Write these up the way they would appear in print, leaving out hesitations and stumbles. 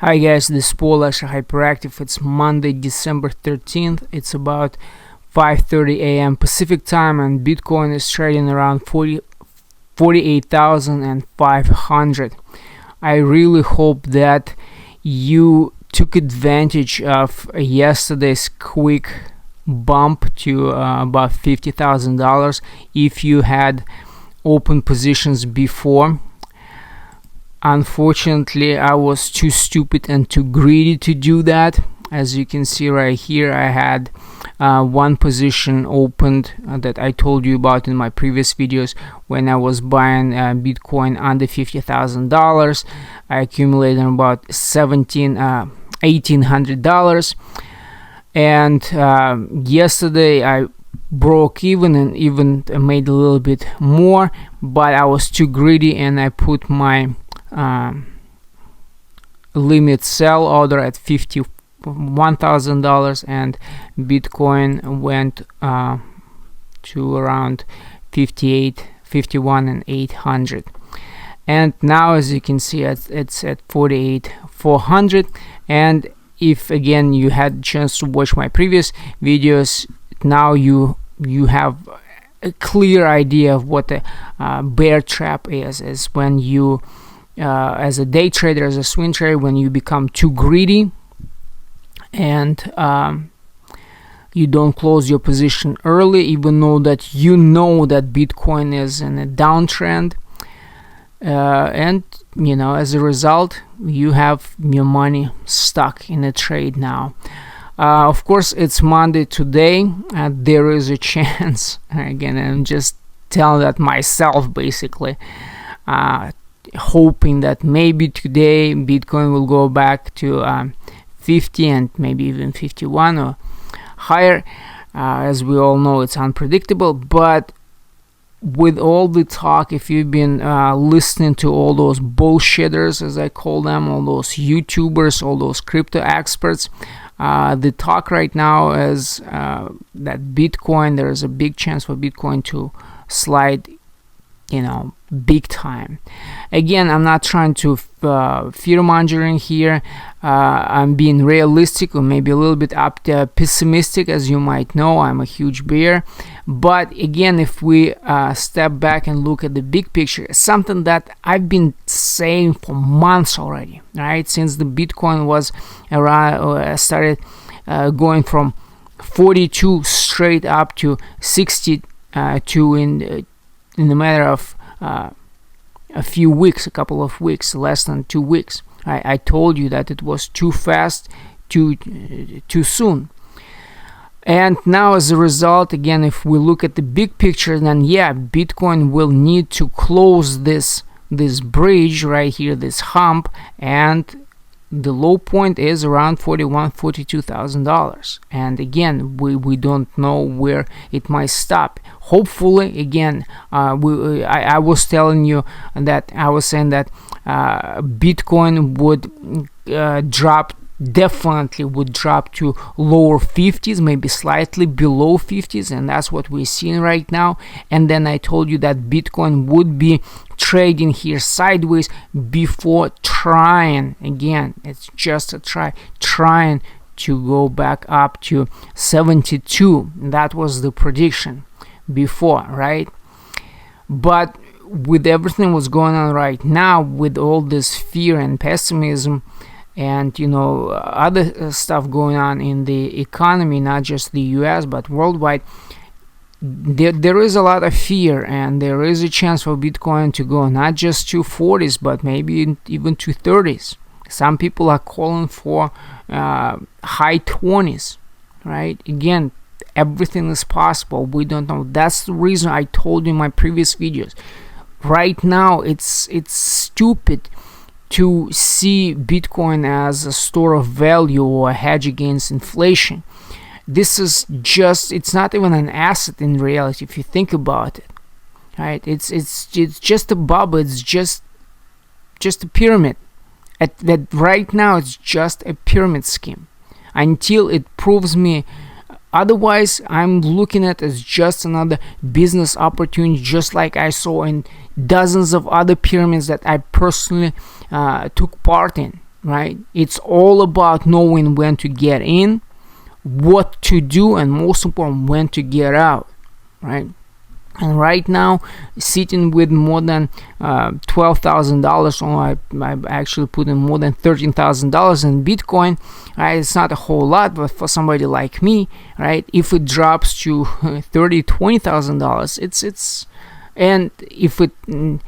Hi guys, this is Paul Hyperactive. It's Monday, December 13th. It's about 5:30 a.m. Pacific time, and Bitcoin is trading around 48,500. I really hope that you took advantage of yesterday's quick bump to about $50,000 if you had open positions before. Unfortunately, I was too stupid and too greedy to do that. As you can see right here, I had one position opened that I told you about in my previous videos when I was buying Bitcoin under $50,000. I accumulated about $1,800, and yesterday I broke even and even made a little bit more, but I was too greedy and I put my limit sell order at $51,000, and Bitcoin went to around 51,800, and now as you can see it's at 48,400. And if again you had a chance to watch my previous videos, now you have a clear idea of what a bear trap is when you as a day trader, as a swing trader, when you become too greedy and you don't close your position early, even though that you know that Bitcoin is in a downtrend, and as a result you have your money stuck in a trade now. Of course, it's Monday today, and there is a chance again, I'm just telling that myself basically, hoping that maybe today Bitcoin will go back to 50 and maybe even 51 or higher. As we all know, it's unpredictable, but with all the talk, if you've been listening to all those bullshitters, as I call them, all those YouTubers, all those crypto experts, the talk right now is that Bitcoin, there is a big chance for Bitcoin to slide big time. Again, I'm not trying to fear mongering here. I'm being realistic, or maybe a little bit pessimistic. As you might know, I'm a huge bear. But again, if we step back and look at the big picture, something that I've been saying for months already, right? Since the Bitcoin was around, started going from 42 straight up to 62 in a matter of a few weeks, a couple of weeks, less than 2 weeks. I told you that it was too fast, too soon. And now as a result, again, if we look at the big picture, then yeah, Bitcoin will need to close this bridge right here, this hump, and the low point is around $42,000. And again, we don't know where it might stop. Hopefully, again, I was telling you that I was saying that Bitcoin would definitely would drop to lower 50s, maybe slightly below 50s, and that's what we're seeing right now. And then I told you that Bitcoin would be trading here sideways before trying, again, it's just a trying to go back up to 72. That was the prediction before, right? But with everything what's going on right now, with all this fear and pessimism and other stuff going on in the economy, not just the US but worldwide, there is a lot of fear, and there is a chance for Bitcoin to go not just to 40s but maybe even to 30s. Some people are calling for high 20s, right? Again, everything is possible. We don't know. That's the reason I told you in my previous videos. Right now it's stupid to see Bitcoin as a store of value or a hedge against inflation. This is just, it's not even an asset in reality if you think about it, right? It's just a bubble. It's just a pyramid. That right now it's just a pyramid scheme until it proves me otherwise. I'm looking at it as just another business opportunity, just like I saw in dozens of other pyramids that I personally took part in. right? It's all about knowing when to get in, what to do, and most important, when to get out, right? And right now, sitting with more than $12,000, or I actually put in more than $13,000 in Bitcoin, right? It's not a whole lot, but for somebody like me, right, if it drops to $20,000, it's and if it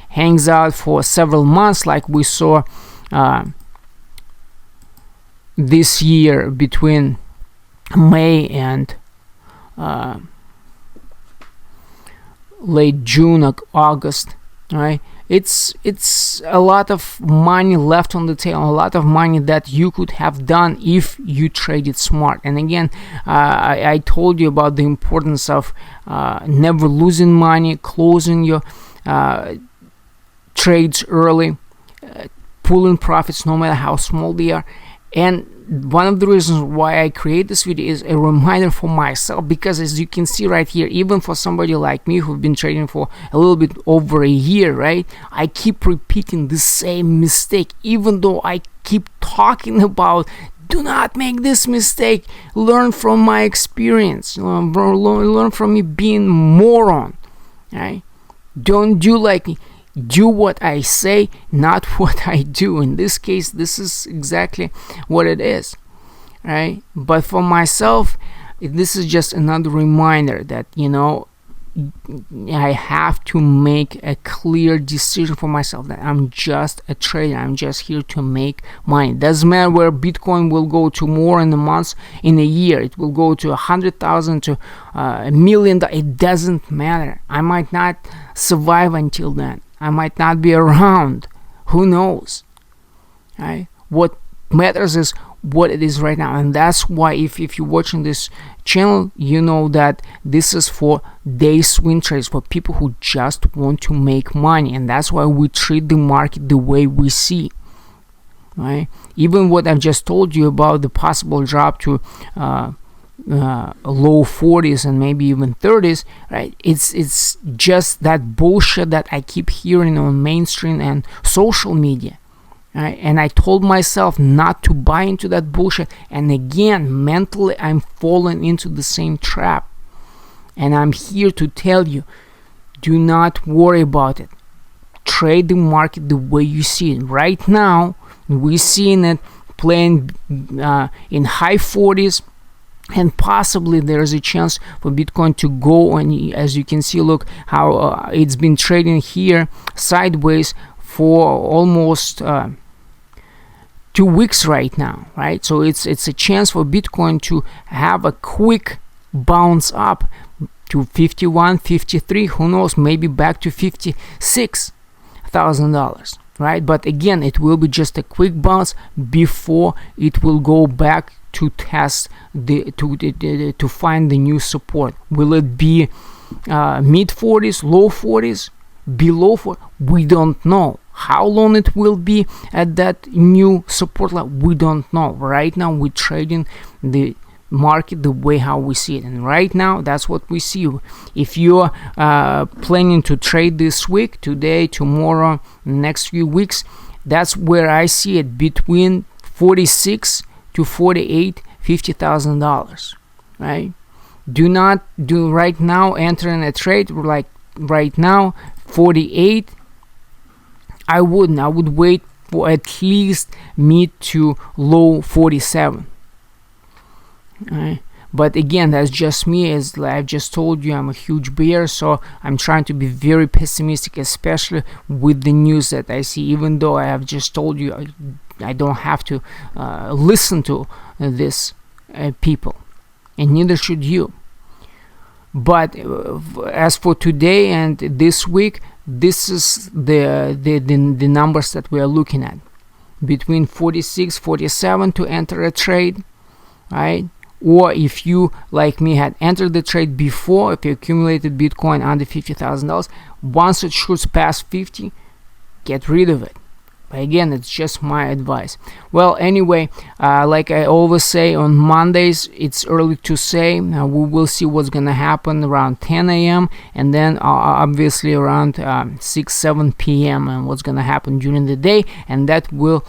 hangs out for several months, like we saw this year between May and late June, August, right? It's a lot of money left on the table, a lot of money that you could have done if you traded smart. And again, I told you about the importance of never losing money, closing your trades early, pulling profits no matter how small they are. And one of the reasons why I create this video is a reminder for myself, because as you can see right here, even for somebody like me who've been trading for a little bit over a year, right, I keep repeating the same mistake, even though I keep talking about do not make this mistake, learn from my experience, learn from me being moron, right? Don't do like me. Do what I say, not what I do. In this case, this is exactly what it is, right? But for myself, this is just another reminder that, you know, I have to make a clear decision for myself that I'm just a trader. I'm just here to make money. It doesn't matter where Bitcoin will go to more in a month, in a year. It will go to 100,000 to $1 million. It doesn't matter. I might not survive until then. I might not be around. Who knows? Right? What matters is what it is right now. And that's why if you're watching this channel, you know that this is for day swing trades, for people who just want to make money. And that's why we treat the market the way we see. Right? Even what I've just told you about the possible drop to low 40s and maybe even 30s, right? It's just that bullshit that I keep hearing on mainstream and social media, right? And I told myself not to buy into that bullshit, and again, mentally I'm falling into the same trap. And I'm here to tell you, do not worry about it. Trade the market the way you see it. Right now, we're seeing it playing in high 40s, and possibly there's a chance for Bitcoin to go, and as you can see, look how it's been trading here sideways for almost 2 weeks right now, right? So it's a chance for Bitcoin to have a quick bounce up to 51, 53, who knows, maybe back to $56,000, right? But again, it will be just a quick bounce before it will go back to test to find the new support. Will it be mid 40s, low 40s, below 40? We don't know. How long it will be at that new support level, we don't know. Right now we're trading the market the way how we see it, and right now that's what we see. If you're planning to trade this week, today, tomorrow, next few weeks, that's where I see it, between 46 to 48, $50,000, right? Do not do right now entering a trade like right now 48. I wouldn't. I would wait for at least mid to low 47. Right? But again, that's just me. As I've just told you, I'm a huge bear, so I'm trying to be very pessimistic, especially with the news that I see. Even though I have just told you, I don't have to listen to this people, and neither should you. But as for today and this week, this is the numbers that we are looking at, between 46, 47 to enter a trade, right? Or if you, like me, had entered the trade before, if you accumulated Bitcoin under $50,000, once it shoots past 50, get rid of it. But again, it's just my advice. Well, anyway, like I always say, on Mondays it's early to say. We will see what's gonna happen around 10 a.m. and then obviously around 6-7 p.m. and what's gonna happen during the day, and that will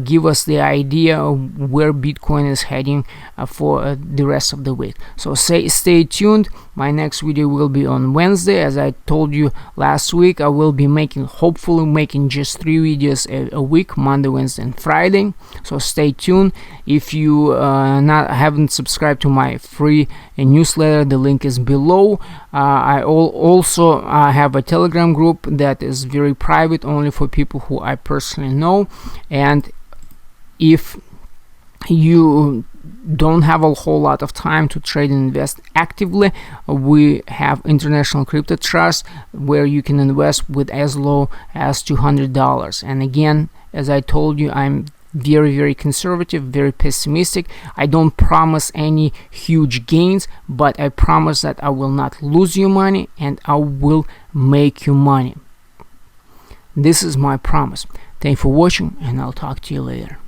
give us the idea of where Bitcoin is heading for the rest of the week. So stay tuned. My next video will be on Wednesday. As I told you last week, I will be hopefully making just 3 videos a week, Monday, Wednesday, and Friday. So stay tuned. If you haven't subscribed to my free newsletter, the link is below. I also have a Telegram group that is very private, only for people who I personally know. And if you don't have a whole lot of time to trade and invest actively, we have International Crypto Trust, where you can invest with as low as $200. And again, as I told you, I'm very conservative, very pessimistic. I don't promise any huge gains, but I promise that I will not lose your money and I will make you money. This is my promise. Thank you for watching, and I'll talk to you later.